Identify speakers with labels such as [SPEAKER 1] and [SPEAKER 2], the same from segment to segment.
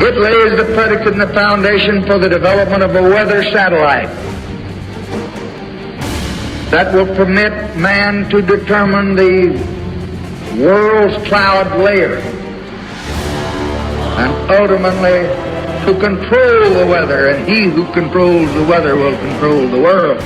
[SPEAKER 1] It lays the predicate and the foundation for the development of a weather satellite that will permit man to determine the world's cloud layer and ultimately to control the weather, and he who controls the weather will control the world.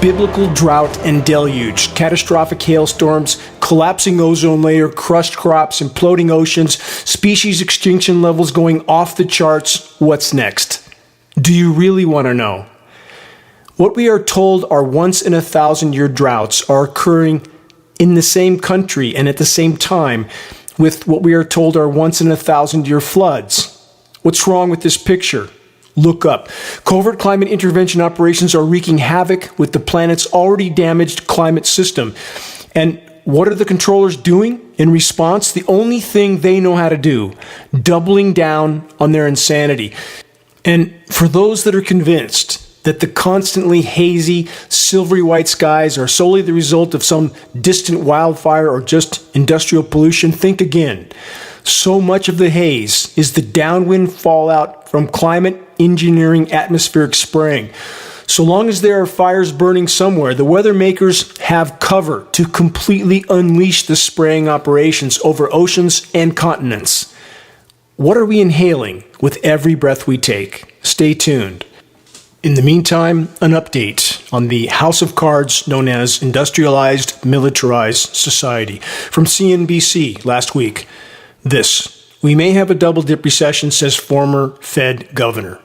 [SPEAKER 2] Biblical drought and deluge, catastrophic hailstorms, collapsing ozone layer, crushed crops, imploding oceans, species extinction levels going off the charts. What's next? Do you really want to know? What we are told are once-in-a-thousand-year droughts are occurring in the same country and at the same time with what we are told are once-in-a-thousand-year floods. What's wrong with this picture? Look up. Covert climate intervention operations are wreaking havoc with the planet's already damaged climate system. And what are the controllers doing in response? The only thing they know how to do, doubling down on their insanity. And for those that are convinced that the constantly hazy, silvery white skies are solely the result of some distant wildfire or just industrial pollution, think again. So much of the haze is the downwind fallout from climate engineering atmospheric spraying. So long as there are fires burning somewhere, the weather makers have cover to completely unleash the spraying operations over oceans and continents. What are we inhaling with every breath we take? Stay tuned. In the meantime, an update on the house of cards known as industrialized, militarized society from CNBC last week. This: we may have a double-dip recession, says former Fed governor.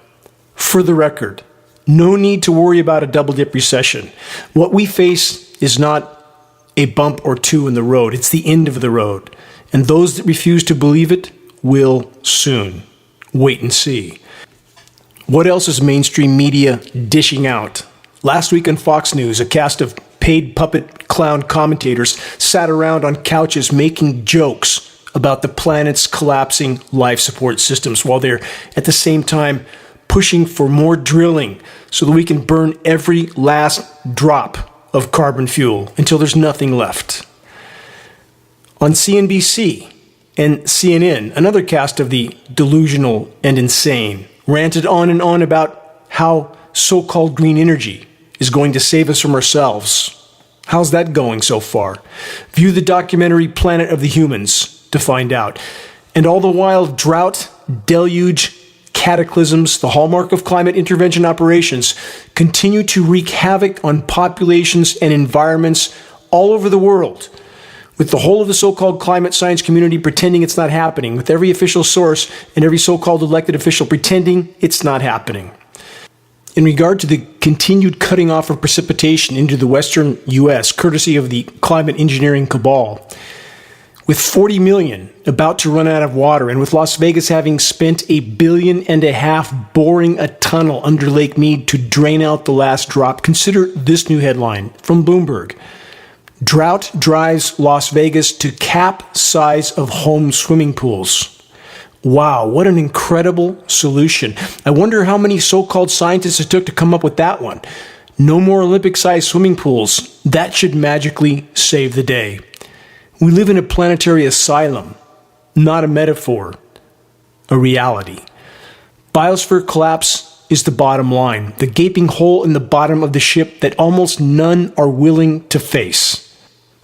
[SPEAKER 2] For the record, no need to worry about a double-dip recession. What we face is not a bump or two in the road. It's the end of the road. And those that refuse to believe it will soon. Wait and see. What else is mainstream media dishing out? Last week on Fox News, a cast of paid puppet clown commentators sat around on couches making jokes about the planet's collapsing life support systems while they're at the same time pushing for more drilling so that we can burn every last drop of carbon fuel until there's nothing left. On CNBC and CNN, another cast of the delusional and insane ranted on and on about how so-called green energy is going to save us from ourselves. How's that going so far? View the documentary Planet of the Humans to find out. And all the while, drought, deluge, cataclysms, the hallmark of climate intervention operations, continue to wreak havoc on populations and environments all over the world, with the whole of the so-called climate science community pretending it's not happening, with every official source and every so-called elected official pretending it's not happening. In regard to the continued cutting off of precipitation into the western U.S., courtesy of the climate engineering cabal, with 40 million about to run out of water, and with Las Vegas having spent $1.5 billion boring a tunnel under Lake Mead to drain out the last drop, consider this new headline from Bloomberg. Drought drives Las Vegas to cap size of home swimming pools. Wow, what an incredible solution. I wonder how many so-called scientists it took to come up with that one. No more Olympic-sized swimming pools. That should magically save the day. We live in a planetary asylum, not a metaphor, a reality. Biosphere collapse is the bottom line, the gaping hole in the bottom of the ship that almost none are willing to face.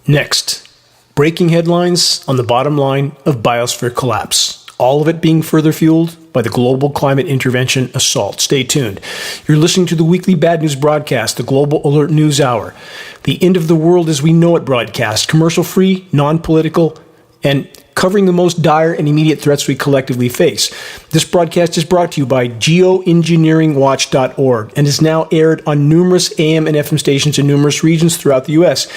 [SPEAKER 2] Next, breaking headlines on the bottom line of biosphere collapse. All of it being further fueled by the global climate intervention assault. Stay tuned. You're listening to the weekly Bad News broadcast, the Global Alert News Hour. The end of the world as we know it broadcast, commercial-free, non-political, and covering the most dire and immediate threats we collectively face. This broadcast is brought to you by Geoengineeringwatch.org and is now aired on numerous AM and FM stations in numerous regions throughout the U.S.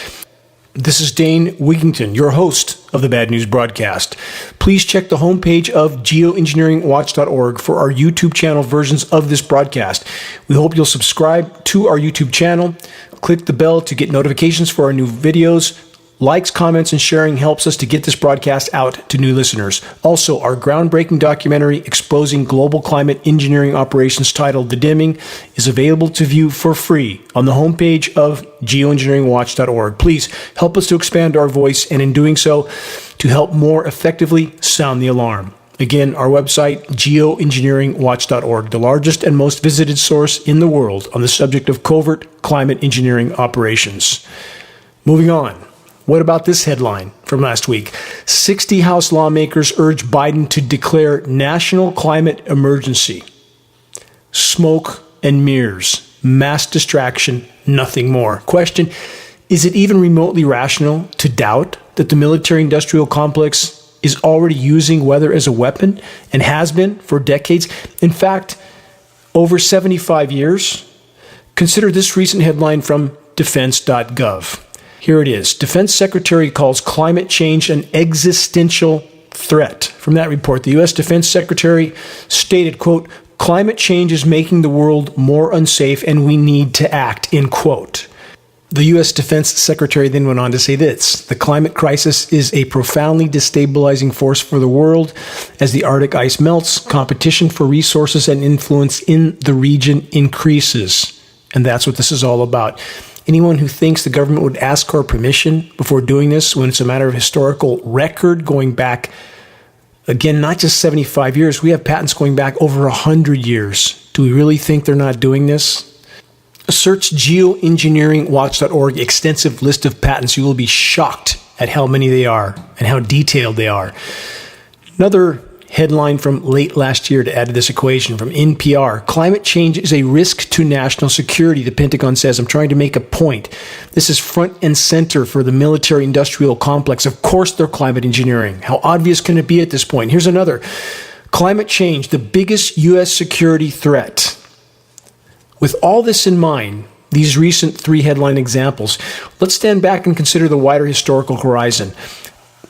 [SPEAKER 2] This is Dane Wigington, your host of the Bad News broadcast. Please check the homepage of Geoengineeringwatch.org for our YouTube channel versions of this broadcast. We hope you'll subscribe to our YouTube channel, click the bell to get notifications for our new videos. Likes, comments, and sharing helps us to get this broadcast out to new listeners. Also, our groundbreaking documentary exposing global climate engineering operations titled The Dimming is available to view for free on the homepage of geoengineeringwatch.org. Please help us to expand our voice and in doing so, to help more effectively sound the alarm. Again, our website, geoengineeringwatch.org, the largest and most visited source in the world on the subject of covert climate engineering operations. Moving on. What about this headline from last week? 60 House lawmakers urge Biden to declare national climate emergency. Smoke and mirrors, mass distraction, nothing more. Question, is it even remotely rational to doubt that the military-industrial complex is already using weather as a weapon and has been for decades? In fact, over 75 years. Consider this recent headline from defense.gov. Here it is. Defense Secretary calls climate change an existential threat. From that report, the U.S. Defense Secretary stated, quote, climate change is making the world more unsafe and we need to act, end quote. The U.S. Defense Secretary then went on to say this: the climate crisis is a profoundly destabilizing force for the world. As the Arctic ice melts, competition for resources and influence in the region increases. And that's what this is all about. Anyone who thinks the government would ask our permission before doing this when it's a matter of historical record going back, again, not just 75 years, we have patents going back over 100 years. Do we really think they're not doing this? Search geoengineeringwatch.org, extensive list of patents. You will be shocked at how many they are and how detailed they are. Another headline from late last year to add to this equation from NPR. Climate change is a risk to national security, the Pentagon says. I'm trying to make a point. This is front and center for the military-industrial complex. Of course they're climate engineering. How obvious can it be at this point? Here's another. Climate change, the biggest U.S. security threat. With all this in mind, these recent three headline examples, let's stand back and consider the wider historical horizon.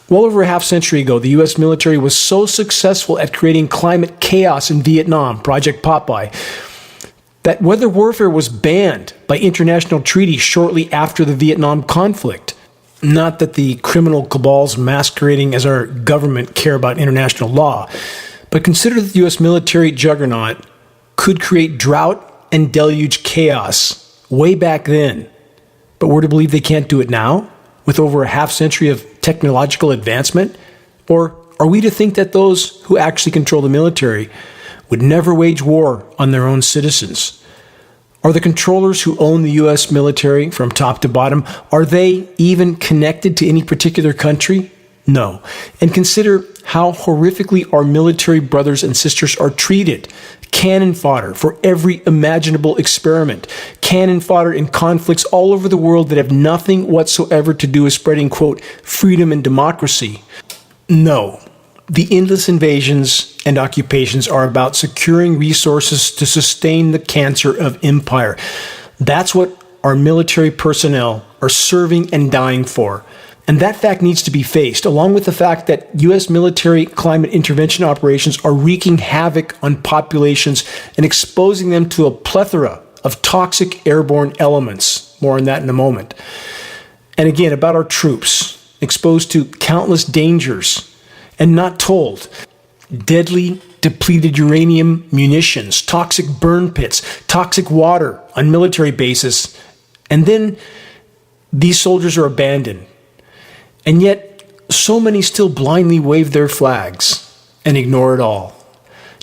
[SPEAKER 2] Well over a half century ago, the U.S. military was so successful at creating climate chaos in Vietnam, Project Popeye, that weather warfare was banned by international treaty shortly after the Vietnam conflict. Not that the criminal cabals masquerading as our government care about international law, but consider that the U.S. military juggernaut could create drought and deluge chaos way back then. But we're to believe they can't do it now, with over a half century of technological advancement? Or are we to think that those who actually control the military would never wage war on their own citizens? Are the controllers who own the U.S. military from top to bottom, are they even connected to any particular country? No. And consider how horrifically our military brothers and sisters are treated. Cannon fodder for every imaginable experiment. Cannon fodder in conflicts all over the world that have nothing whatsoever to do with spreading, quote, freedom and democracy. No. The endless invasions and occupations are about securing resources to sustain the cancer of empire. That's what our military personnel are serving and dying for. And that fact needs to be faced, along with the fact that U.S. military climate intervention operations are wreaking havoc on populations and exposing them to a plethora of toxic airborne elements. More on that in a moment. And again, about our troops, exposed to countless dangers and not told. Deadly depleted uranium munitions, toxic burn pits, toxic water on military bases. And then these soldiers are abandoned. And yet, so many still blindly wave their flags and ignore it all.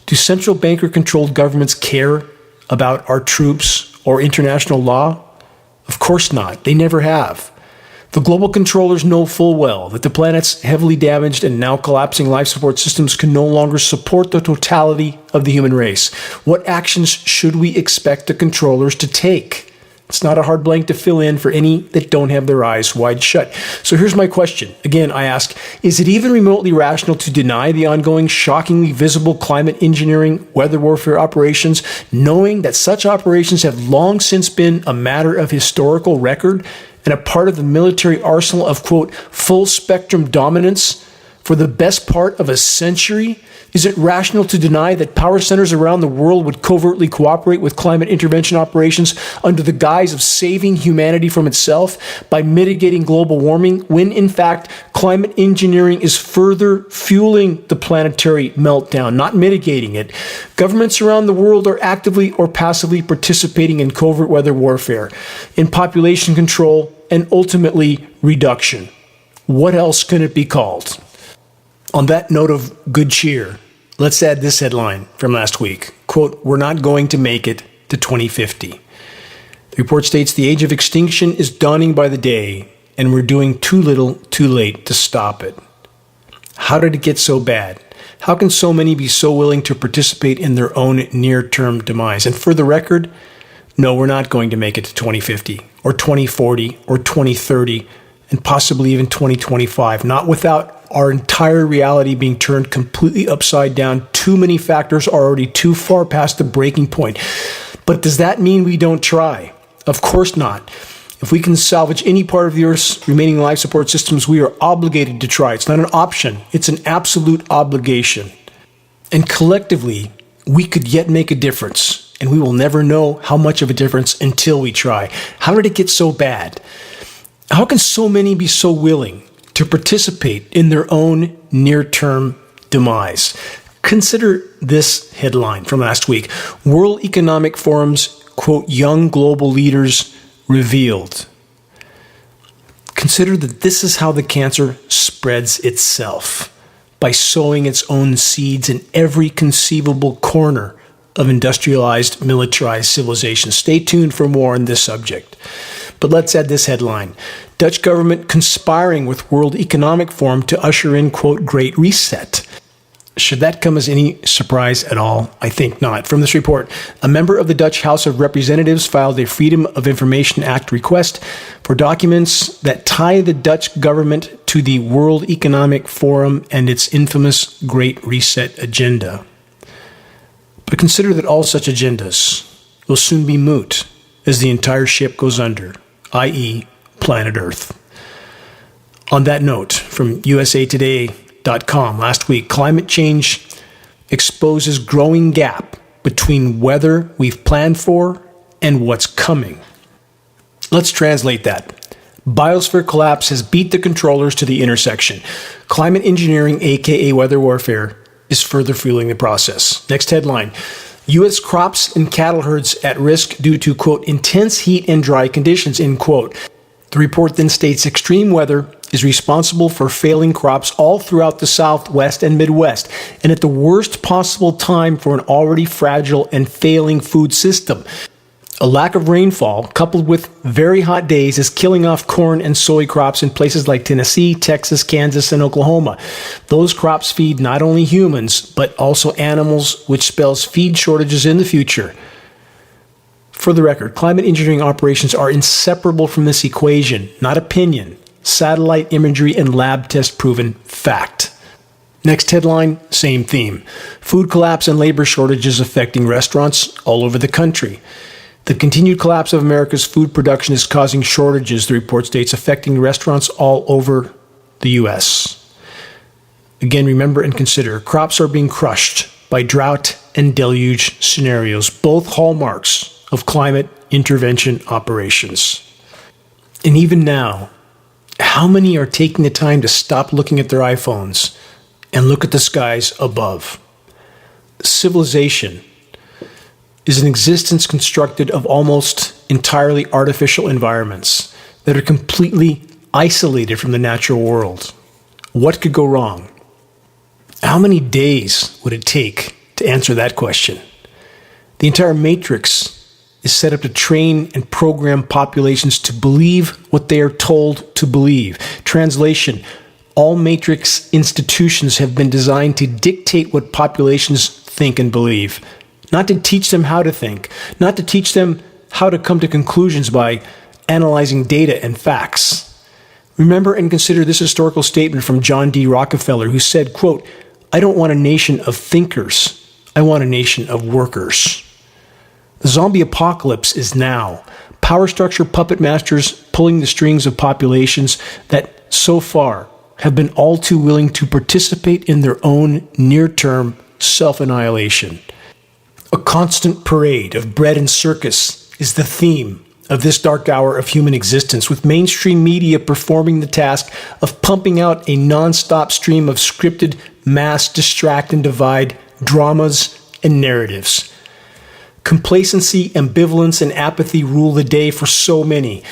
[SPEAKER 2] Do central banker-controlled governments care about our troops or international law? Of course not. They never have. The global controllers know full well that the planet's heavily damaged and now collapsing life support systems can no longer support the totality of the human race. What actions should we expect the controllers to take? It's not a hard blank to fill in for any that don't have their eyes wide shut. So here's my question. Again, I ask, is it even remotely rational to deny the ongoing, shockingly visible climate engineering, weather warfare operations, knowing that such operations have long since been a matter of historical record and a part of the military arsenal of, quote, full spectrum dominance for the best part of a century? Is it rational to deny that power centers around the world would covertly cooperate with climate intervention operations under the guise of saving humanity from itself by mitigating global warming, when in fact climate engineering is further fueling the planetary meltdown, not mitigating it? Governments around the world are actively or passively participating in covert weather warfare, in population control, and ultimately reduction. What else can it be called? On that note of good cheer, Let's add this headline from last week. Quote, we're not going to make it to 2050. The report states the age of extinction is dawning by the day, and we're doing too little, too late to stop it. How did it get so bad? How can so many be so willing to participate in their own near-term demise? And for the record, no, we're not going to make it to 2050 or 2040 or 2030 and possibly even 2025, not without our entire reality being turned completely upside down. Too many factors are already too far past the breaking point. But does that mean we don't try? Of course not. If we can salvage any part of the Earth's remaining life support systems, we are obligated to try. It's not an option. It's an absolute obligation. And collectively, we could yet make a difference. And we will never know how much of a difference until we try. How did it get so bad? How can so many be so willing to participate in their own near-term demise? Consider this headline from last week. World Economic Forum's, quote, young global leaders revealed. Consider that this is how the cancer spreads itself, by sowing its own seeds in every conceivable corner of industrialized, militarized civilization. Stay tuned for more on this subject. But let's add this headline. Dutch government conspiring with World Economic Forum to usher in, quote, Great Reset. Should that come as any surprise at all? I think not. From this report, a member of the Dutch House of Representatives filed a Freedom of Information Act request for documents that tie the Dutch government to the World Economic Forum and its infamous Great Reset agenda. But consider that all such agendas will soon be moot as the entire ship goes under, i.e., planet Earth. On that note, from usatoday.com last week, climate change exposes growing gap between whether we've planned for and what's coming. Let's translate that. Biosphere collapse has beat the controllers to the intersection. Climate engineering, aka weather warfare, is further fueling the process. Next headline. U.S. crops and cattle herds at risk due to, quote, intense heat and dry conditions, end quote. The report then states extreme weather is responsible for failing crops all throughout the Southwest and Midwest, and at the worst possible time for an already fragile and failing food system. A lack of rainfall, coupled with very hot days, is killing off corn and soy crops in places like Tennessee, Texas, Kansas, and Oklahoma. Those crops feed not only humans, but also animals, which spells feed shortages in the future. For the record, climate engineering operations are inseparable from this equation, not opinion. Satellite imagery and lab test proven fact. Next headline, same theme. Food collapse and labor shortages affecting restaurants all over the country. The continued collapse of America's food production is causing shortages, the report states, affecting restaurants all over the U.S. Again, remember and consider, crops are being crushed by drought and deluge scenarios, both hallmarks of climate intervention operations. And even now, how many are taking the time to stop looking at their iPhones and look at the skies above? Civilization is an existence constructed of almost entirely artificial environments that are completely isolated from the natural world. What could go wrong? How many days would it take to answer that question? The entire matrix is set up to train and program populations to believe what they are told to believe. Translation, all matrix institutions have been designed to dictate what populations think and believe. Not to teach them how to think, not to teach them how to come to conclusions by analyzing data and facts. Remember and consider this historical statement from John D. Rockefeller, who said, quote, I don't want a nation of thinkers, I want a nation of workers. The zombie apocalypse is now. Power structure puppet masters pulling the strings of populations that so far have been all too willing to participate in their own near-term self-annihilation. A constant parade of bread and circus is the theme of this dark hour of human existence, with mainstream media performing the task of pumping out a non-stop stream of scripted mass distract and divide dramas and narratives. Complacency, ambivalence, and apathy rule the day for so many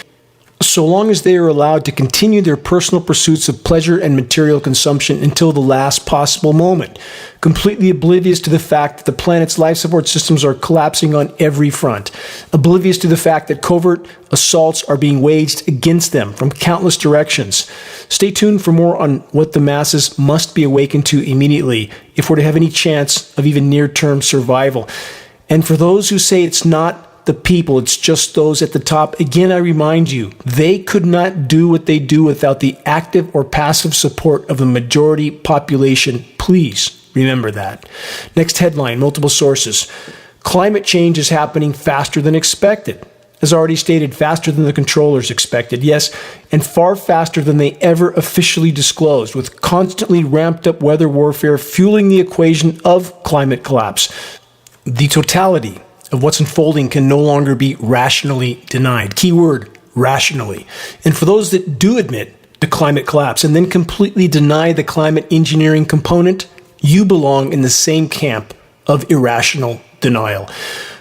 [SPEAKER 2] so long as they are allowed to continue their personal pursuits of pleasure and material consumption until the last possible moment, completely oblivious to the fact that the planet's life support systems are collapsing on every front, oblivious to the fact that covert assaults are being waged against them from countless directions. Stay tuned for more on what the masses must be awakened to immediately if we're to have any chance of even near-term survival. And for those who say it's not the people, it's just those at the top, again, I remind you, they could not do what they do without the active or passive support of the majority population. Please remember that. Next headline, multiple sources. Climate change is happening faster than expected. As already stated, faster than the controllers expected, yes, and far faster than they ever officially disclosed, with constantly ramped up weather warfare fueling the equation of climate collapse. The totality of what's unfolding can no longer be rationally denied. Keyword, rationally. And for those that do admit the climate collapse and then completely deny the climate engineering component, you belong in the same camp of irrational denial.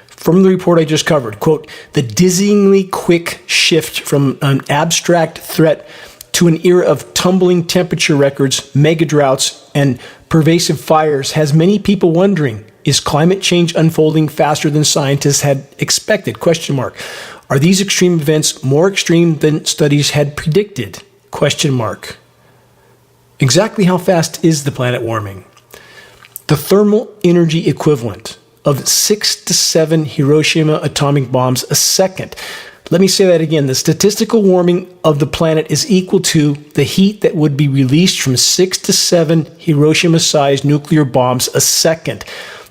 [SPEAKER 2] From the report I just covered, quote, the dizzyingly quick shift from an abstract threat to an era of tumbling temperature records, mega droughts, and pervasive fires has many people wondering, is climate change unfolding faster than scientists had expected? Question mark. Are these extreme events more extreme than studies had predicted? Question mark. Exactly how fast is the planet warming? The thermal energy equivalent of 6 to 7 Hiroshima atomic bombs a second. Let me say that again. The statistical warming of the planet is equal to the heat that would be released from 6 to 7 Hiroshima-sized nuclear bombs a second.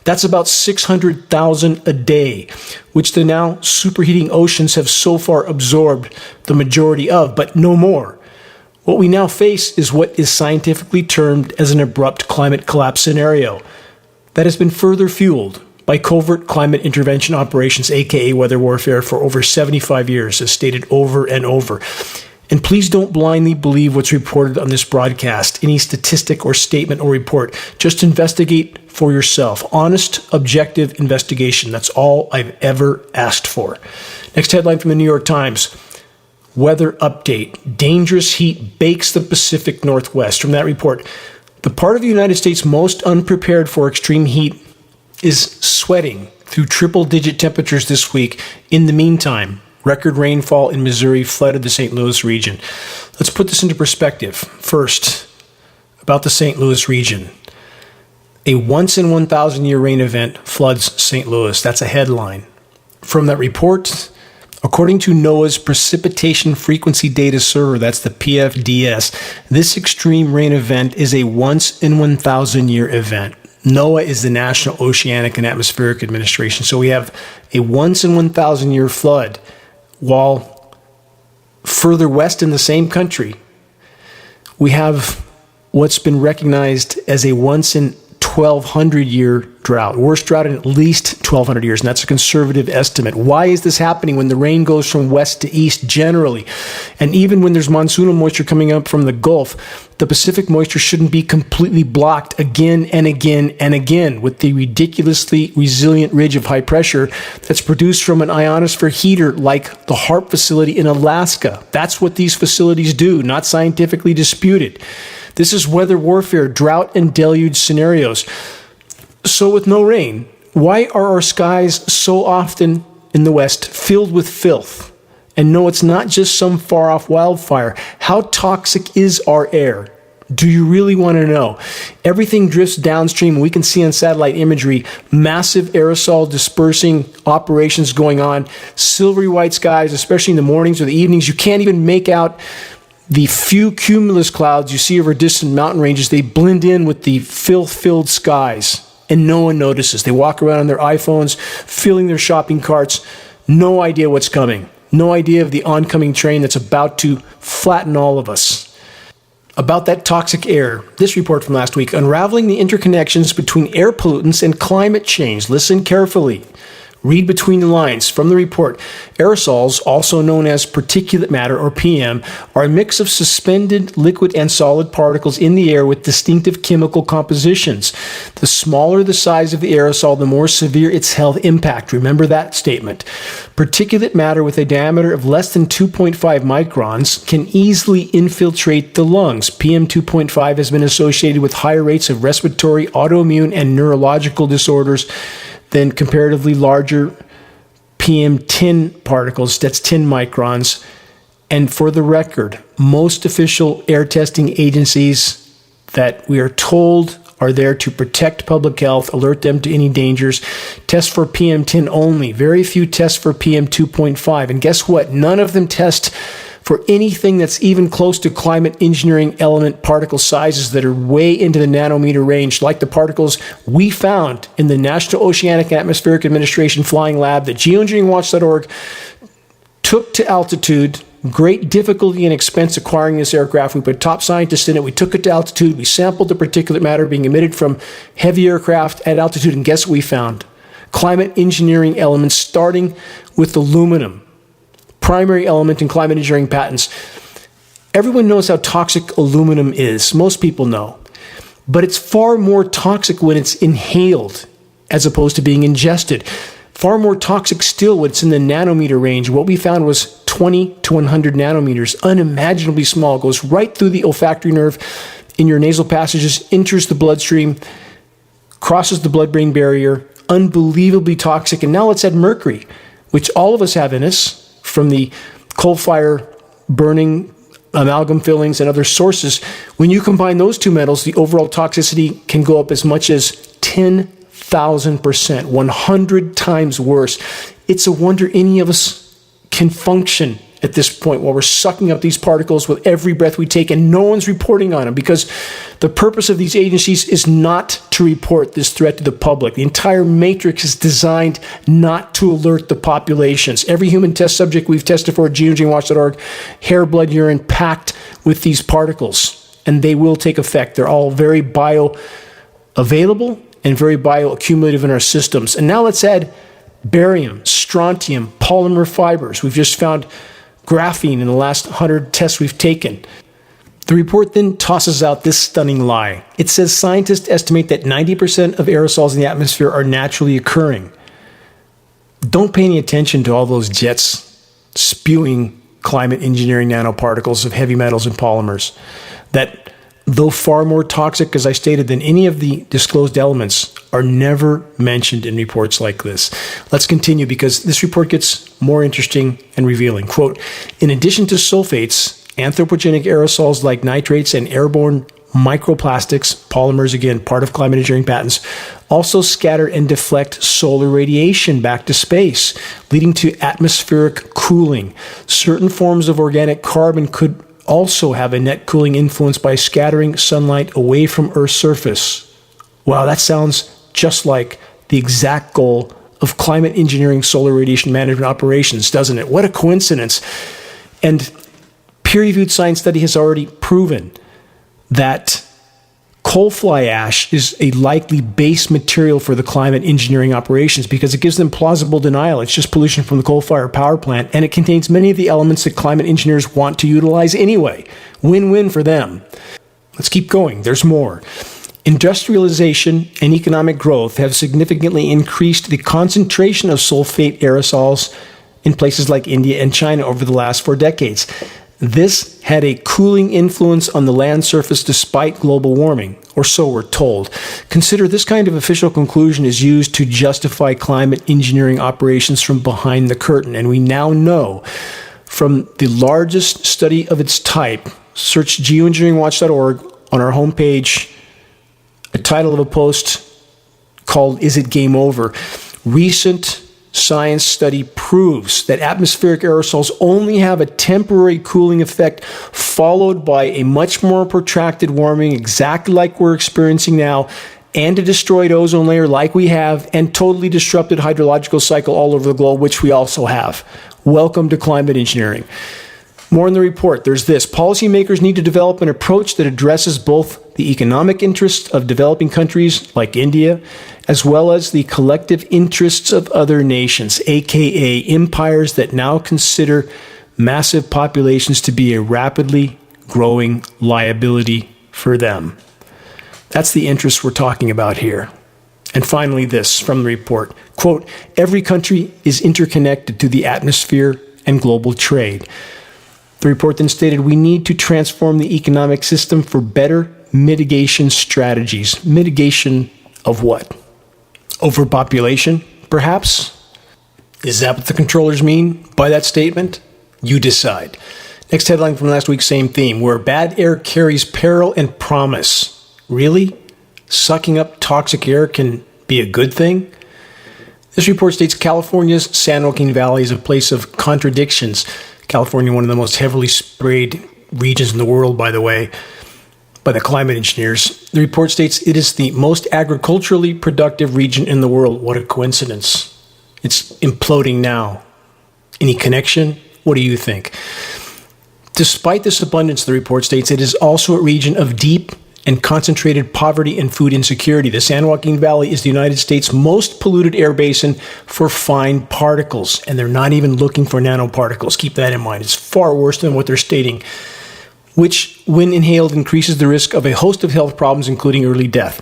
[SPEAKER 2] That's about 600,000 a day, which the now superheating oceans have so far absorbed the majority of, but no more. What we now face is what is scientifically termed as an abrupt climate collapse scenario that has been further fueled by covert climate intervention operations, aka weather warfare, for over 75 years, as stated over and over. And please don't blindly believe what's reported on this broadcast, any statistic or statement or report. Just investigate for yourself. Honest, objective investigation. That's all I've ever asked for. Next headline from the New York Times. Weather update. Dangerous heat bakes the Pacific Northwest. From that report, the part of the United States most unprepared for extreme heat is sweating through triple-digit temperatures this week. In the meantime, record rainfall in Missouri flooded the St. Louis region. Let's put this into perspective. First, about the St. Louis region. A once-in-1,000-year rain event floods St. Louis. That's a headline. From that report, according to NOAA's Precipitation Frequency Data Server, that's the PFDS, this extreme rain event is a once-in-1,000-year event. NOAA is the National Oceanic and Atmospheric Administration. So we have a once-in-1,000-year flood, while further west in the same country, we have what's been recognized as a once-in-1,200-year drought. Worst drought in at least 1,200 years, and that's a conservative estimate. Why is this happening when the rain goes from west to east generally? And even when there's monsoonal moisture coming up from the Gulf, the Pacific moisture shouldn't be completely blocked again and again and again with the ridiculously resilient ridge of high pressure that's produced from an ionosphere heater like the HARP facility in Alaska. That's what these facilities do, not scientifically disputed. This is weather warfare, drought and deluge scenarios. So with no rain, why are our skies so often in the West filled with filth? And no, it's not just some far-off wildfire. How toxic is our air? Do you really want to know? Everything drifts downstream. We can see on satellite imagery massive aerosol dispersing operations going on, silvery white skies, especially in the mornings or the evenings. You can't even make out the few cumulus clouds you see over distant mountain ranges. They blend in with the filth-filled skies, and no one notices. They walk around on their iPhones, filling their shopping carts, no idea what's coming. No idea of the oncoming train that's about to flatten all of us. About that toxic air, this report from last week, unraveling the interconnections between air pollutants and climate change. Listen carefully. Read between the lines from the report. Aerosols, also known as particulate matter or PM, are a mix of suspended liquid and solid particles in the air with distinctive chemical compositions. The smaller the size of the aerosol, the more severe its health impact. Remember that statement. Particulate matter with a diameter of less than 2.5 microns can easily infiltrate the lungs. PM 2.5 has been associated with higher rates of respiratory, autoimmune, and neurological disorders than comparatively larger PM10 particles, that's 10 microns. And for the record, most official air testing agencies that we are told are there to protect public health, alert them to any dangers, test for PM10 only. Very few test for PM2.5. And guess what? None of them test for anything that's even close to climate engineering element particle sizes that are way into the nanometer range, like the particles we found in the National Oceanic and Atmospheric Administration Flying Lab that geoengineeringwatch.org took to altitude. Great difficulty and expense acquiring this aircraft. We put top scientists in it. We took it to altitude. We sampled the particulate matter being emitted from heavy aircraft at altitude. And guess what we found? Climate engineering elements starting with aluminum. Primary element in climate engineering patents. Everyone knows how toxic aluminum is. Most people know. But it's far more toxic when it's inhaled as opposed to being ingested. Far more toxic still when it's in the nanometer range. What we found was 20 to 100 nanometers, unimaginably small. It goes right through the olfactory nerve in your nasal passages, enters the bloodstream, crosses the blood-brain barrier, unbelievably toxic. And now let's add mercury, which all of us have in us, from the coal fire burning, amalgam fillings, and other sources. When you combine those two metals, the overall toxicity can go up as much as 10,000%, 100 times worse. It's a wonder any of us can function at this point while we're sucking up these particles with every breath we take, and no one's reporting on them because the purpose of these agencies is not to report this threat to the public. The entire matrix is designed not to alert the populations. Every human test subject we've tested for at geoengineeringwatch.org, hair, blood, urine packed with these particles, and they will take effect. They're all very bioavailable and very bioaccumulative in our systems. And now let's add barium, strontium, polymer fibers. We've just found graphene in the last 100 tests we've taken. The report then tosses out this stunning lie. It says scientists estimate that 90% of aerosols in the atmosphere are naturally occurring. Don't pay any attention to all those jets spewing climate engineering nanoparticles of heavy metals and polymers that, though far more toxic, as I stated, than any of the disclosed elements, are never mentioned in reports like this. Let's continue because this report gets more interesting and revealing. Quote, in addition to sulfates, anthropogenic aerosols like nitrates and airborne microplastics, polymers, again, part of climate engineering patents, also scatter and deflect solar radiation back to space, leading to atmospheric cooling. Certain forms of organic carbon could also have a net cooling influence by scattering sunlight away from Earth's surface. Wow, that sounds just like the exact goal of climate engineering solar radiation management operations, doesn't it? What a coincidence. And peer-reviewed science study has already proven that coal fly ash is a likely base material for the climate engineering operations because it gives them plausible denial. It's just pollution from the coal-fired power plant, and it contains many of the elements that climate engineers want to utilize anyway. Win-win for them. Let's keep going. There's more. Industrialization and economic growth have significantly increased the concentration of sulfate aerosols in places like India and China over the last 4 decades. This had a cooling influence on the land surface despite global warming, or so we're told. Consider this kind of official conclusion is used to justify climate engineering operations from behind the curtain. And we now know from the largest study of its type, search geoengineeringwatch.org on our homepage, a title of a post called Is It Game Over? Recent science study proves that atmospheric aerosols only have a temporary cooling effect followed by a much more protracted warming, exactly like we're experiencing now, and a destroyed ozone layer like we have, and totally disrupted hydrological cycle all over the globe, which we also have. Welcome to climate engineering. More in the report. There's this. Policymakers need to develop an approach that addresses both the economic interests of developing countries like India, as well as the collective interests of other nations, aka empires that now consider massive populations to be a rapidly growing liability for them. That's the interest we're talking about here. And finally, this from the report. Quote, every country is interconnected to the atmosphere and global trade. The report then stated, we need to transform the economic system for better mitigation strategies. Mitigation of what? Overpopulation, perhaps? Is that what the controllers mean by that statement? You decide. Next headline from last week, same theme. Where bad air carries peril and promise. Really? Sucking up toxic air can be a good thing? This report states California's San Joaquin Valley is a place of contradictions. California, one of the most heavily sprayed regions in the world, by the way, by the climate engineers. The report states it is the most agriculturally productive region in the world. What a coincidence. It's imploding now. Any connection? What do you think? Despite this abundance, the report states it is also a region of deep and concentrated poverty and food insecurity. The San Joaquin Valley is the United States' most polluted air basin for fine particles, and they're not even looking for nanoparticles. Keep that in mind. It's far worse than what they're stating, which, when inhaled, increases the risk of a host of health problems, including early death.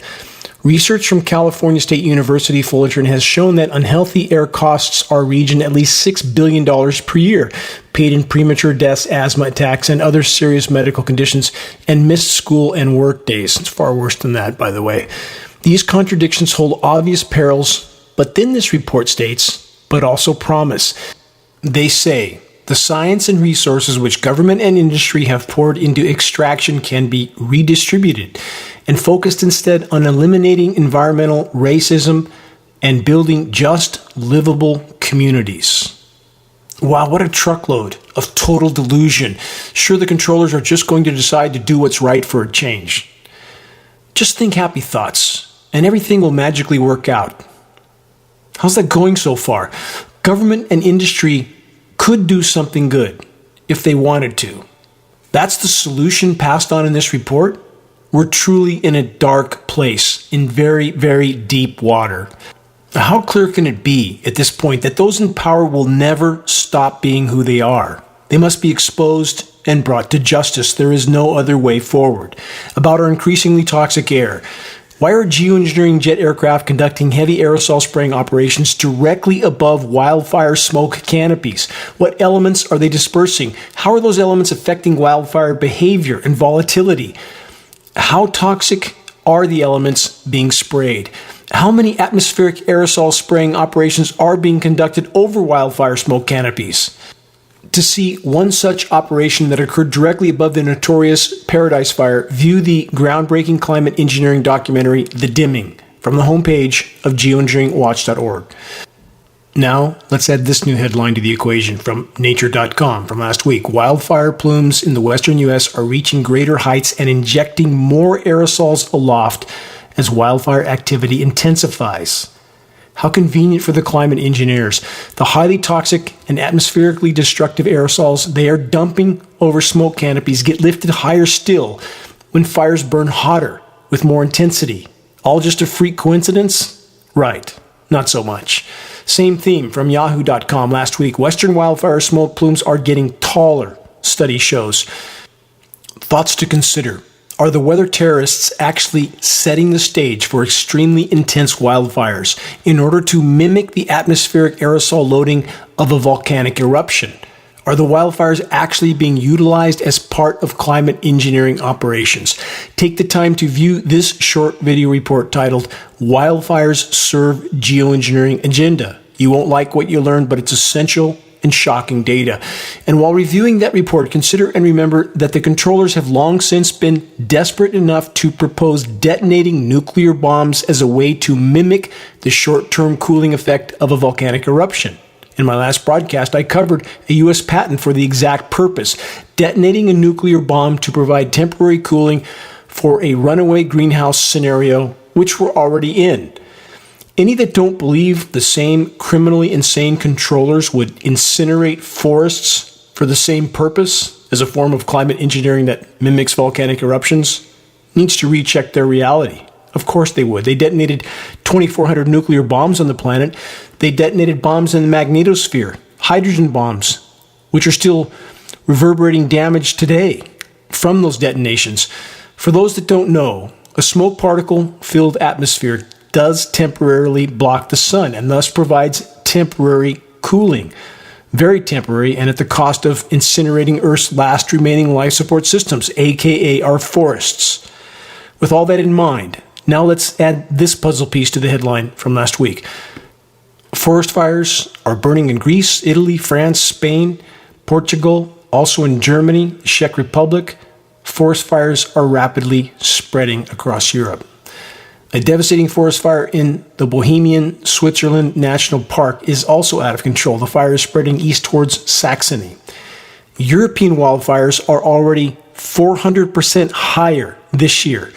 [SPEAKER 2] Research from California State University Fullerton has shown that unhealthy air costs our region at least $6 billion per year, paid in premature deaths, asthma attacks, and other serious medical conditions, and missed school and work days. It's far worse than that, by the way. These contradictions hold obvious perils, but then this report states, but also promise. They say, the science and resources which government and industry have poured into extraction can be redistributed and focused instead on eliminating environmental racism and building just, livable communities. Wow, what a truckload of total delusion. Sure, the controllers are just going to decide to do what's right for a change. Just think happy thoughts, and everything will magically work out. How's that going so far? Government and industry could do something good if they wanted to. That's the solution passed on in this report? We're truly in a dark place, in very, very deep water. How clear can it be at this point that those in power will never stop being who they are? They must be exposed and brought to justice. There is no other way forward. About our increasingly toxic air. Why are geoengineering jet aircraft conducting heavy aerosol spraying operations directly above wildfire smoke canopies? What elements are they dispersing? How are those elements affecting wildfire behavior and volatility? How toxic are the elements being sprayed? How many atmospheric aerosol spraying operations are being conducted over wildfire smoke canopies? To see one such operation that occurred directly above the notorious Paradise Fire, view the groundbreaking climate engineering documentary, The Dimming, from the homepage of geoengineeringwatch.org. Now, let's add this new headline to the equation from nature.com from last week. Wildfire plumes in the western U.S. are reaching greater heights and injecting more aerosols aloft as wildfire activity intensifies. How convenient for the climate engineers. The highly toxic and atmospherically destructive aerosols they are dumping over smoke canopies get lifted higher still when fires burn hotter with more intensity. All just a freak coincidence? Right, not so much. Same theme from yahoo.com last week. Western wildfire smoke plumes are getting taller, study shows. Thoughts to consider. Are the weather terrorists actually setting the stage for extremely intense wildfires in order to mimic the atmospheric aerosol loading of a volcanic eruption? Are the wildfires actually being utilized as part of climate engineering operations? Take the time to view this short video report titled, Wildfires Serve Geoengineering Agenda. You won't like what you learn, but it's essential and shocking data. And while reviewing that report, consider and remember that the controllers have long since been desperate enough to propose detonating nuclear bombs as a way to mimic the short-term cooling effect of a volcanic eruption. In my last broadcast, I covered a U.S. patent for the exact purpose, detonating a nuclear bomb to provide temporary cooling for a runaway greenhouse scenario, which we're already in. Any that don't believe the same criminally insane controllers would incinerate forests for the same purpose as a form of climate engineering that mimics volcanic eruptions needs to recheck their reality. Of course they would. They detonated 2,400 nuclear bombs on the planet. They detonated bombs in the magnetosphere, hydrogen bombs, which are still reverberating damage today from those detonations. For those that don't know, a smoke particle-filled atmosphere does temporarily block the sun and thus provides temporary cooling. Very temporary, and at the cost of incinerating Earth's last remaining life support systems, aka our forests. With all that in mind, now let's add this puzzle piece to the headline from last week. Forest fires are burning in Greece, Italy, France, Spain, Portugal, also in Germany, the Czech Republic. Forest fires are rapidly spreading across Europe. A devastating forest fire in the Bohemian Switzerland National Park is also out of control. The fire is spreading east towards Saxony. European wildfires are already 400% higher this year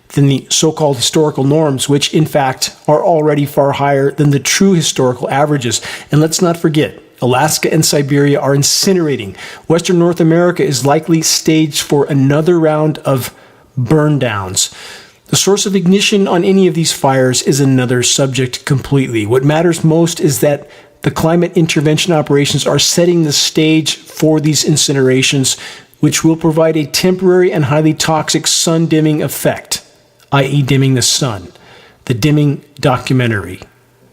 [SPEAKER 2] than the so-called historical norms, which in fact are already far higher than the true historical averages. And let's not forget, Alaska and Siberia are incinerating. Western North America is likely staged for another round of burn downs. The source of ignition on any of these fires is another subject completely. What matters most is that the climate intervention operations are setting the stage for these incinerations, which will provide a temporary and highly toxic sun dimming effect, i.e. dimming the sun. The Dimming Documentary.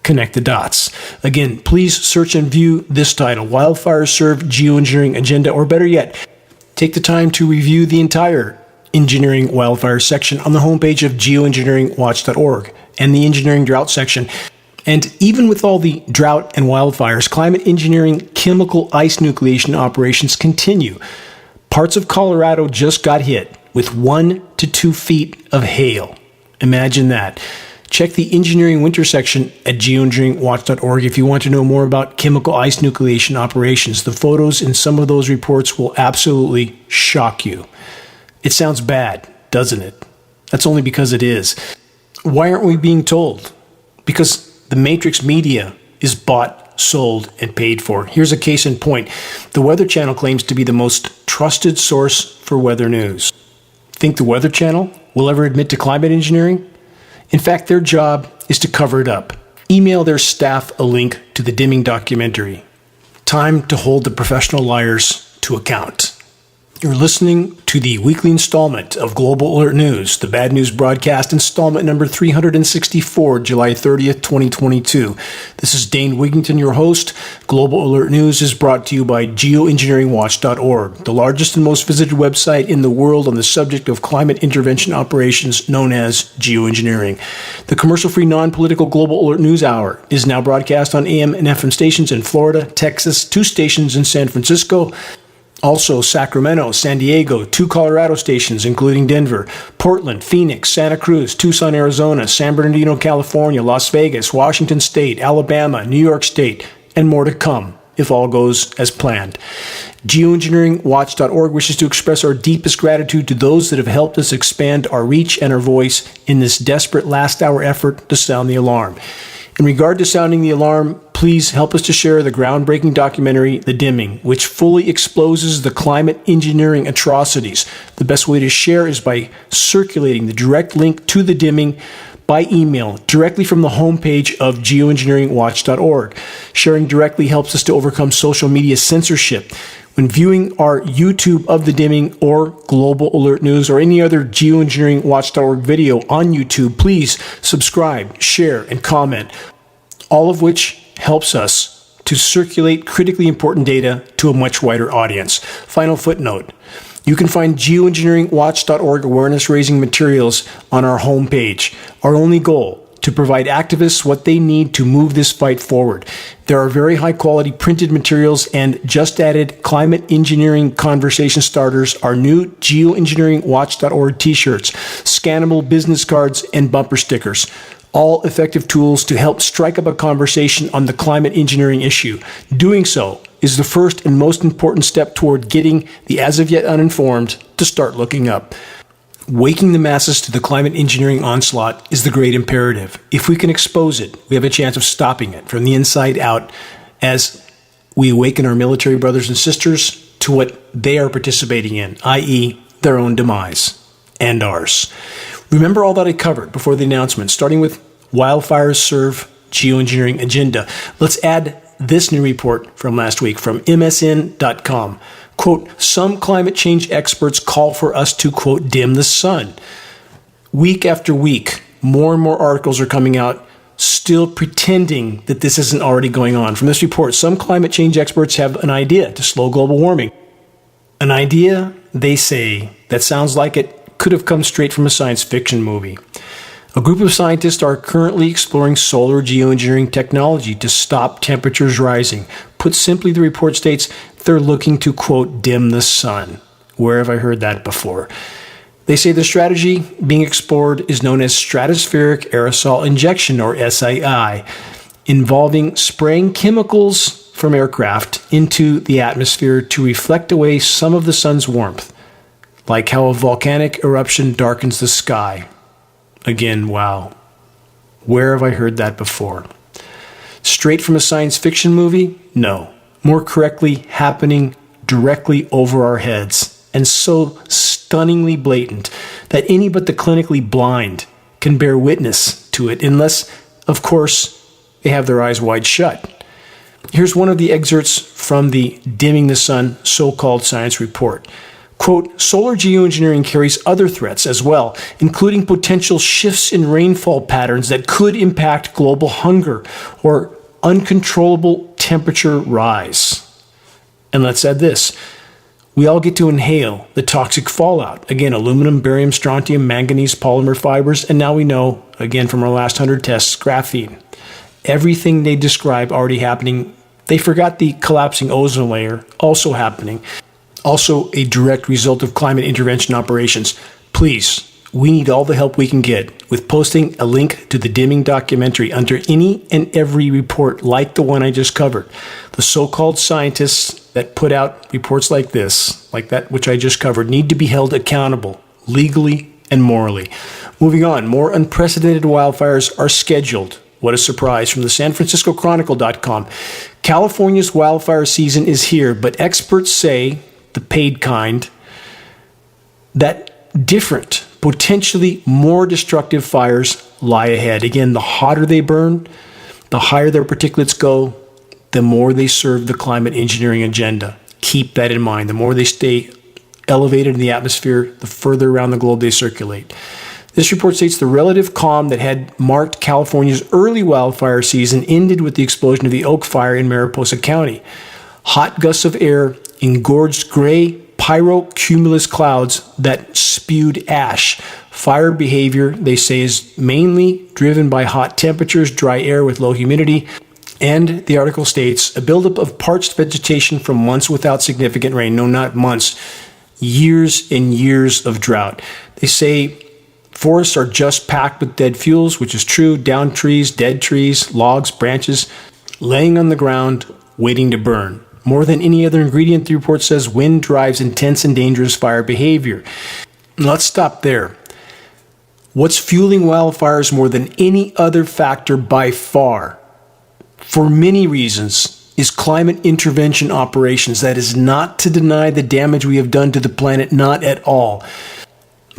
[SPEAKER 2] Connect the dots. Again, please search and view this title, Wildfires Serve Geoengineering Agenda, or better yet, take the time to review the entire Engineering Wildfire section on the homepage of geoengineeringwatch.org and the Engineering Drought section. And even with all the drought and wildfires, climate engineering chemical ice nucleation operations continue. Parts of Colorado just got hit with 1 to 2 feet of hail. Imagine that. Check the Engineering Winter section at geoengineeringwatch.org if you want to know more about chemical ice nucleation operations. The photos in some of those reports will absolutely shock you. It sounds bad, doesn't it? That's only because it is. Why aren't we being told? Because the Matrix media is bought, sold, and paid for. Here's a case in point. The Weather Channel claims to be the most trusted source for weather news. Think the Weather Channel will ever admit to climate engineering? In fact, their job is to cover it up. Email their staff a link to the Dimming Documentary. Time to hold the professional liars to account. You're listening to the weekly installment of Global Alert News, the Bad News Broadcast, installment number 364, July 30th, 2022. This is Dane Wigington, your host. Global Alert News is brought to you by geoengineeringwatch.org, the largest and most visited website in the world on the subject of climate intervention operations known as geoengineering. The commercial-free, non-political Global Alert News Hour is now broadcast on AM and FM stations in Florida, Texas, 2 stations in San Francisco, also Sacramento, San Diego, 2 Colorado stations, including Denver, Portland, Phoenix, Santa Cruz, Tucson, Arizona, San Bernardino, California, Las Vegas, Washington State, Alabama, New York State, and more to come, if all goes as planned. Geoengineeringwatch.org wishes to express our deepest gratitude to those that have helped us expand our reach and our voice in this desperate last-hour effort to sound the alarm. In regard to sounding the alarm, please help us to share the groundbreaking documentary, The Dimming, which fully exposes the climate engineering atrocities. The best way to share is by circulating the direct link to The Dimming by email directly from the homepage of geoengineeringwatch.org. Sharing directly helps us to overcome social media censorship. When viewing our YouTube of The Dimming or Global Alert News or any other geoengineeringwatch.org video on YouTube, please subscribe, share, and comment, all of which helps us to circulate critically important data to a much wider audience. Final footnote. You can find geoengineeringwatch.org awareness-raising materials on our homepage. Our only goal, to provide activists what they need to move this fight forward. There are very high-quality printed materials and just added climate engineering conversation starters, our new geoengineeringwatch.org t-shirts, scannable business cards, and bumper stickers. All effective tools to help strike up a conversation on the climate engineering issue. Doing so is the first and most important step toward getting the as of yet uninformed to start looking up. Waking the masses to the climate engineering onslaught is the great imperative. If we can expose it, we have a chance of stopping it from the inside out as we awaken our military brothers and sisters to to what they are participating in, i.e., their own demise and ours. Remember all that I covered before the announcement, starting with wildfires serve geoengineering agenda. Let's add this new report from last week from MSN.com. Quote, some climate change experts call for us to, quote, dim the sun. Week after week, more and more articles are coming out still pretending that this isn't already going on. From this report, some climate change experts have an idea to slow global warming. An idea, they say, that sounds like it could have come straight from a science fiction movie. A group of scientists are currently exploring solar geoengineering technology to stop temperatures rising. Put simply, the report states they're looking to, quote, dim the sun. Where have I heard that before? They say the strategy being explored is known as stratospheric aerosol injection, or SAI, involving spraying chemicals from aircraft into the atmosphere to reflect away some of the sun's warmth, like how a volcanic eruption darkens the sky. Again, wow. Where have I heard that before? Straight from a science fiction movie? No. More correctly, happening directly over our heads, and so stunningly blatant that any but the clinically blind can bear witness to it, unless, of course, they have their eyes wide shut. Here's one of the excerpts from the Dimming the Sun so-called science report. Quote, solar geoengineering carries other threats as well, including potential shifts in rainfall patterns that could impact global hunger or uncontrollable temperature rise. And let's add this. We all get to inhale the toxic fallout. Again, aluminum, barium, strontium, manganese, polymer fibers, and now we know, again from our last 100 tests, graphene. Everything they describe already happening. They forgot the collapsing ozone layer also happening. Also a direct result of climate intervention operations. Please, we need all the help we can get with posting a link to the dimming documentary under any and every report like the one I just covered. The so-called scientists that put out reports like this, like that which I just covered, need to be held accountable legally and morally. Moving on, more unprecedented wildfires are scheduled. What a surprise, from the San Francisco Chronicle.com. California's wildfire season is here, but experts say, the paid kind, that different, potentially more destructive fires lie ahead. Again, the hotter they burn, the higher their particulates go, the more they serve the climate engineering agenda. Keep that in mind. The more they stay elevated in the atmosphere, the further around the globe they circulate. This report states the relative calm that had marked California's early wildfire season ended with the explosion of the Oak Fire in Mariposa County. Hot gusts of air engorged gray pyrocumulus clouds that spewed ash. Fire behavior, they say, is mainly driven by hot temperatures, dry air with low humidity, and the article states a buildup of parched vegetation from months without significant rain. No, not months, years and years of drought. They say forests are just packed with dead fuels, which is true. Downed trees, dead trees, logs, branches, laying on the ground, waiting to burn. More than any other ingredient, the report says wind drives intense and dangerous fire behavior. Let's stop there. What's fueling wildfires more than any other factor by far, for many reasons, is climate intervention operations. That is not to deny the damage we have done to the planet, not at all.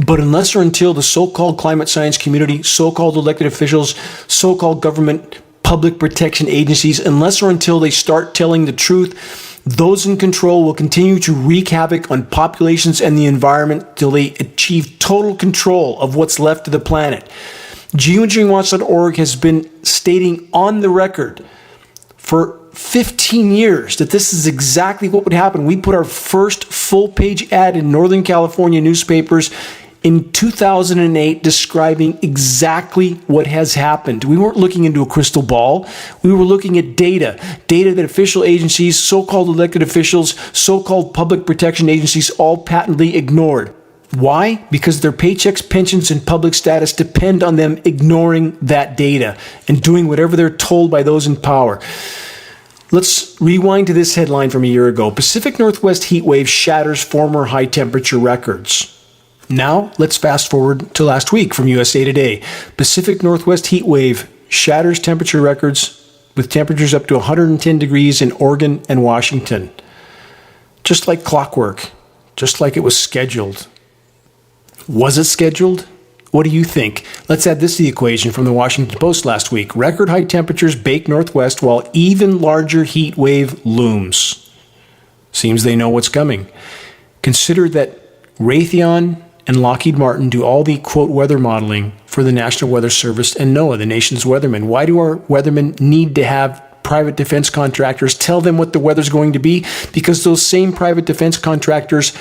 [SPEAKER 2] But unless or until the so-called climate science community, so-called elected officials, so-called government public protection agencies, unless or until they start telling the truth, those in control will continue to wreak havoc on populations and the environment till they achieve total control of what's left of the planet. Geoengineeringwatch.org has been stating on the record for 15 years that this is exactly what would happen. We put our first full-page ad in Northern California newspapers in 2008 describing exactly what has happened. We weren't looking into a crystal ball. We were looking at data that official agencies, so-called elected officials, so-called public protection agencies all patently ignored. Why? Because their paychecks, pensions, and public status depend on them ignoring that data and doing whatever they're told by those in power. Let's rewind to this headline from a year ago. Pacific Northwest heat wave shatters former high temperature records. Now, let's fast forward to last week from USA Today. Pacific Northwest heat wave shatters temperature records with temperatures up to 110 degrees in Oregon and Washington. Just like clockwork, just like it was scheduled. Was it scheduled? What do you think? Let's add this to the equation from the Washington Post last week. Record high temperatures bake Northwest while even larger heat wave looms. Seems they know what's coming. Consider that Raytheon and Lockheed Martin do all the, quote, weather modeling for the National Weather Service and NOAA, the nation's weathermen. Why do our weathermen need to have private defense contractors tell them what the weather's going to be? Because those same private defense contractors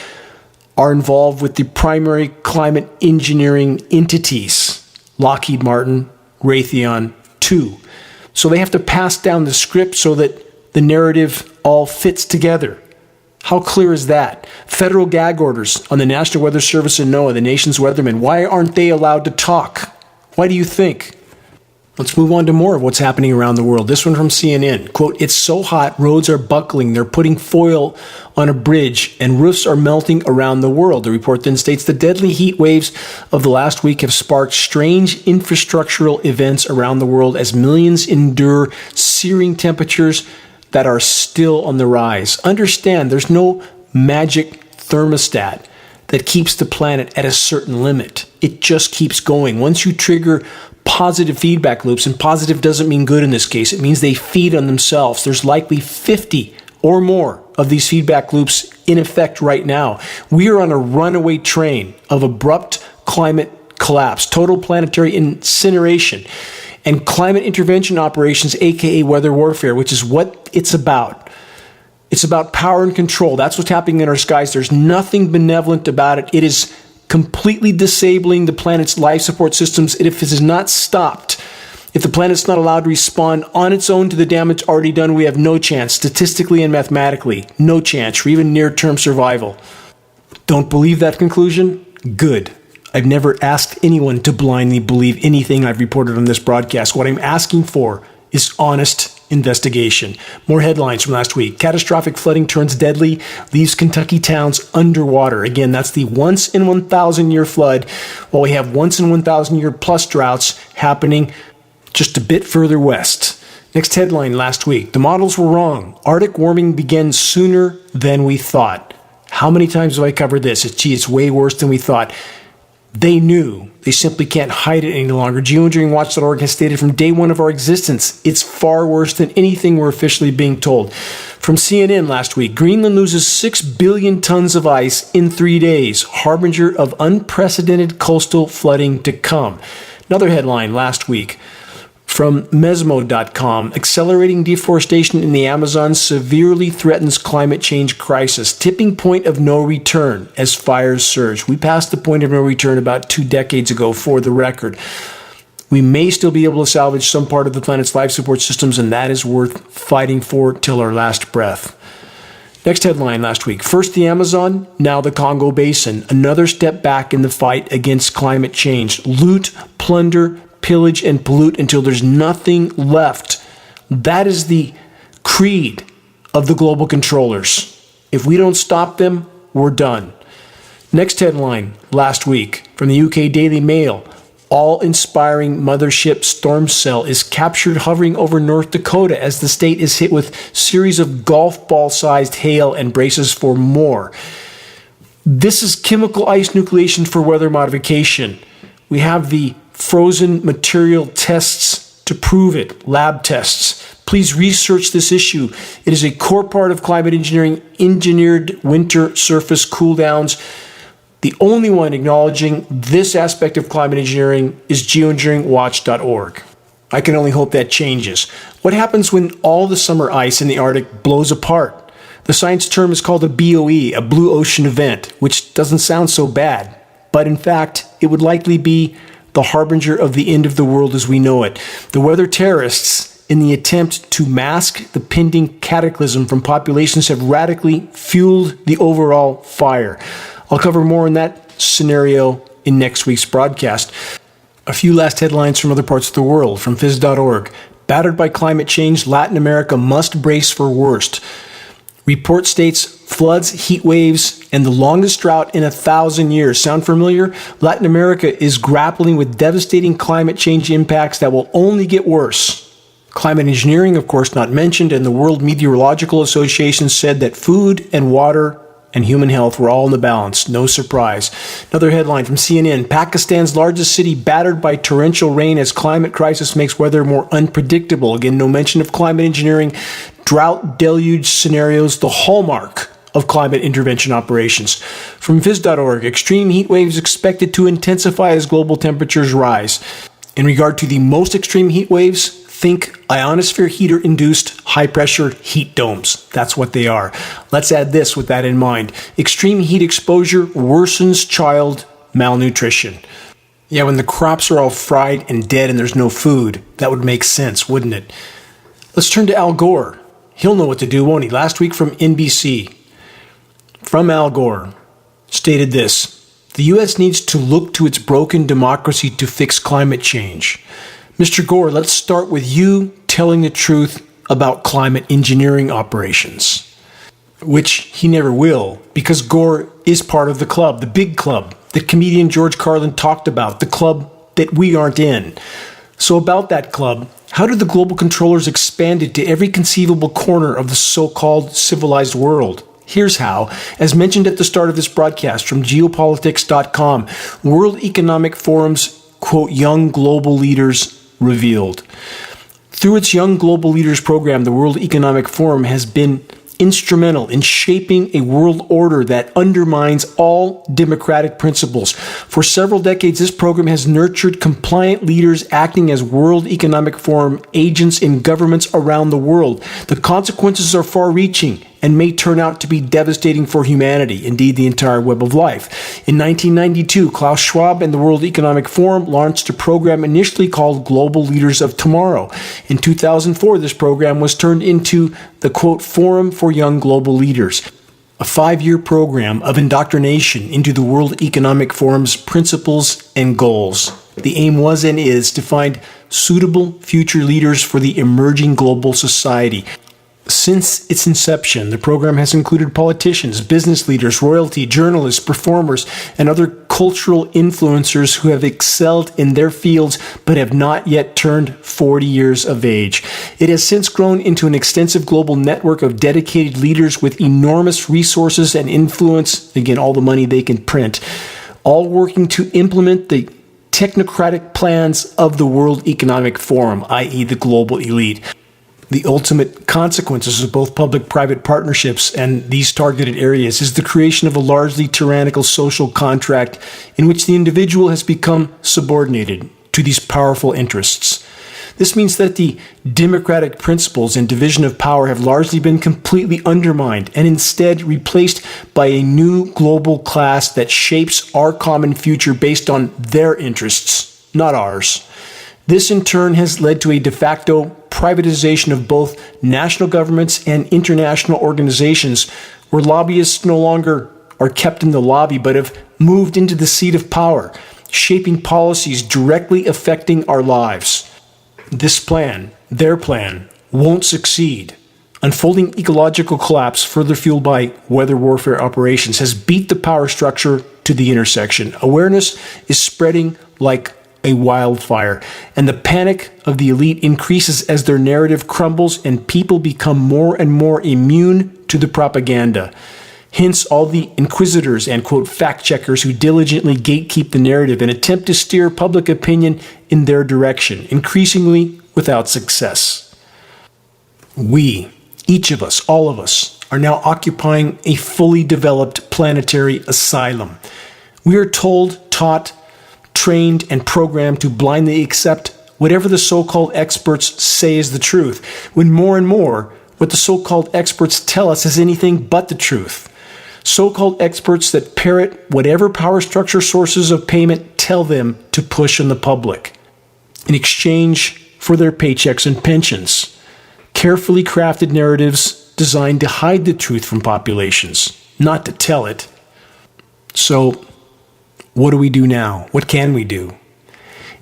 [SPEAKER 2] are involved with the primary climate engineering entities, Lockheed Martin, Raytheon, too. So they have to pass down the script so that the narrative all fits together. How clear is that? Federal gag orders on the National Weather Service and NOAA, the nation's weathermen. Why aren't they allowed to talk? Why do you think? Let's move on to more of what's happening around the world. This one from CNN. Quote, it's so hot, roads are buckling. They're putting foil on a bridge and roofs are melting around the world. The report then states the deadly heat waves of the last week have sparked strange infrastructural events around the world as millions endure searing temperatures that are still on the rise. Understand, there's no magic thermostat that keeps the planet at a certain limit. It just keeps going. Once you trigger positive feedback loops, and positive doesn't mean good in this case, it means they feed on themselves. There's likely 50 or more of these feedback loops in effect right now. We are on a runaway train of abrupt climate collapse, total planetary incineration, and climate intervention operations, aka weather warfare, which is what it's about. It's about power and control. That's what's happening in our skies. There's nothing benevolent about it. It is completely disabling the planet's life support systems. If it is not stopped, if the planet's not allowed to respond on its own to the damage already done, we have no chance, statistically and mathematically, no chance for even near-term survival. Don't believe that conclusion? Good. I've never asked anyone to blindly believe anything I've reported on this broadcast. What I'm asking for is honest investigation. More headlines from last week. Catastrophic flooding turns deadly, leaves Kentucky towns underwater. Again, that's the once in 1,000 year flood, while we have once in 1,000 year plus droughts happening just a bit further west. Next headline last week. The models were wrong. Arctic warming begins sooner than we thought. How many times have I covered this? It's way worse than we thought. They knew. They simply can't hide it any longer. Geoengineeringwatch.org has stated from day one of our existence, it's far worse than anything we're officially being told. From CNN last week, Greenland loses 6 billion tons of ice in 3 days, harbinger of unprecedented coastal flooding to come. Another headline last week from Mesmo.com, accelerating deforestation in the Amazon severely threatens climate change crisis. Tipping point of no return as fires surge. We passed the point of no return about 2 decades ago, for the record. We may still be able to salvage some part of the planet's life support systems, and that is worth fighting for till our last breath. Next headline last week. First the Amazon, now the Congo Basin. Another step back in the fight against climate change. Loot, plunder, pillage, and pollute until there's nothing left. That is the creed of the global controllers. If we don't stop them, we're done. Next headline last week from the UK Daily Mail. Awe-inspiring mothership Storm Cell is captured hovering over North Dakota as the state is hit with series of golf ball-sized hail and braces for more. This is chemical ice nucleation for weather modification. We have the frozen material tests to prove it, lab tests. Please research this issue. It is a core part of climate engineering, engineered winter surface cooldowns. The only one acknowledging this aspect of climate engineering is Geoengineeringwatch.org. I can only hope that changes. What happens when all the summer ice in the Arctic blows apart? The science term is called a BOE, a blue ocean event, which doesn't sound so bad. But in fact, it would likely be the harbinger of the end of the world as we know it. The weather terrorists, in the attempt to mask the pending cataclysm from populations, have radically fueled the overall fire. I'll cover more on that scenario in next week's broadcast. A few last headlines from other parts of the world, from phys.org. Battered by climate change, Latin America must brace for worst. Report states floods, heat waves, and the longest drought in 1,000 years. Sound familiar? Latin America is grappling with devastating climate change impacts that will only get worse. Climate engineering, of course, not mentioned, and the World Meteorological Association said that food and water and human health were all in the balance. No surprise. Another headline from CNN, Pakistan's largest city battered by torrential rain as climate crisis makes weather more unpredictable. Again, no mention of climate engineering. Drought, deluge scenarios, the hallmark of climate intervention operations. From Viz.org, extreme heat waves expected to intensify as global temperatures rise. In regard to the most extreme heat waves, think ionosphere heater-induced high-pressure heat domes. That's what they are. Let's add this with that in mind. Extreme heat exposure worsens child malnutrition. Yeah, when the crops are all fried and dead and there's no food, that would make sense, wouldn't it? Let's turn to Al Gore. He'll know what to do, won't he? Last week from NBC, from Al Gore, stated this: the U.S. needs to look to its broken democracy to fix climate change. Mr. Gore, let's start with you telling the truth about climate engineering operations, which he never will, because Gore is part of the club, the big club that comedian George Carlin talked about, the club that we aren't in. So about that club, how do the global controllers expand it to every conceivable corner of the so-called civilized world? Here's how. As mentioned at the start of this broadcast from geopolitics.com, World Economic Forum's, quote, young global leaders revealed. Through its Young Global Leaders program, the World Economic Forum has been instrumental in shaping a world order that undermines all democratic principles. For several decades, this program has nurtured compliant leaders acting as World Economic Forum agents in governments around the world. The consequences are far-reaching and may turn out to be devastating for humanity, indeed the entire web of life. In 1992, Klaus Schwab and the World Economic Forum launched a program initially called Global Leaders of Tomorrow. In 2004, this program was turned into the, quote, Forum for Young Global Leaders, a 5-year program of indoctrination into the World Economic Forum's principles and goals. The aim was and is to find suitable future leaders for the emerging global society. Since its inception, the program has included politicians, business leaders, royalty, journalists, performers, and other cultural influencers who have excelled in their fields but have not yet turned 40 years of age. It has since grown into an extensive global network of dedicated leaders with enormous resources and influence, again, all the money they can print, all working to implement the technocratic plans of the World Economic Forum, i.e. the global elite. The ultimate consequences of both public-private partnerships and these targeted areas is the creation of a largely tyrannical social contract in which the individual has become subordinated to these powerful interests. This means that the democratic principles and division of power have largely been completely undermined and instead replaced by a new global class that shapes our common future based on their interests, not ours. This in turn has led to a de facto privatization of both national governments and international organizations, where lobbyists no longer are kept in the lobby but have moved into the seat of power, shaping policies directly affecting our lives. This plan, their plan, won't succeed. Unfolding ecological collapse, further fueled by weather warfare operations, has beat the power structure to the intersection. Awareness is spreading like a wildfire, and the panic of the elite increases as their narrative crumbles and people become more and more immune to the propaganda. Hence, all the inquisitors and, quote, fact-checkers who diligently gatekeep the narrative and attempt to steer public opinion in their direction, increasingly without success. We, each of us, all of us, are now occupying a fully developed planetary asylum. We are told, taught, trained, and programmed to blindly accept whatever the so-called experts say is the truth, when more and more what the so-called experts tell us is anything but the truth. So-called experts that parrot whatever power structure sources of payment tell them to push on the public in exchange for their paychecks and pensions. Carefully crafted narratives designed to hide the truth from populations, not to tell it. So, what do we do now? What can we do?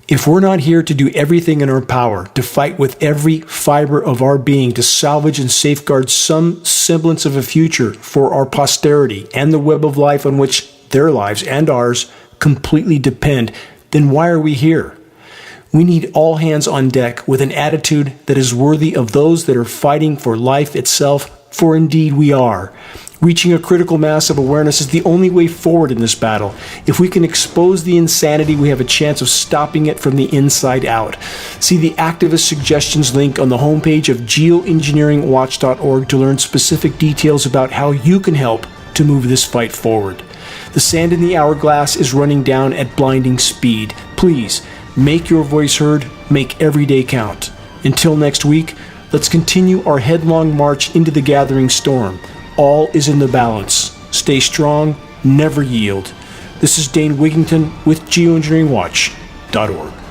[SPEAKER 2] If we're not here to do everything in our power, to fight with every fiber of our being, to salvage and safeguard some semblance of a future for our posterity and the web of life on which their lives and ours completely depend, then why are we here? We need all hands on deck with an attitude that is worthy of those that are fighting for life itself, for indeed we are. Reaching a critical mass of awareness is the only way forward in this battle. If we can expose the insanity, we have a chance of stopping it from the inside out. See the activist suggestions link on the homepage of geoengineeringwatch.org to learn specific details about how you can help to move this fight forward. The sand in the hourglass is running down at blinding speed. Please, make your voice heard, make every day count. Until next week, let's continue our headlong march into the gathering storm. All is in the balance. Stay strong, never yield. This is Dane Wigington with Geoengineeringwatch.org.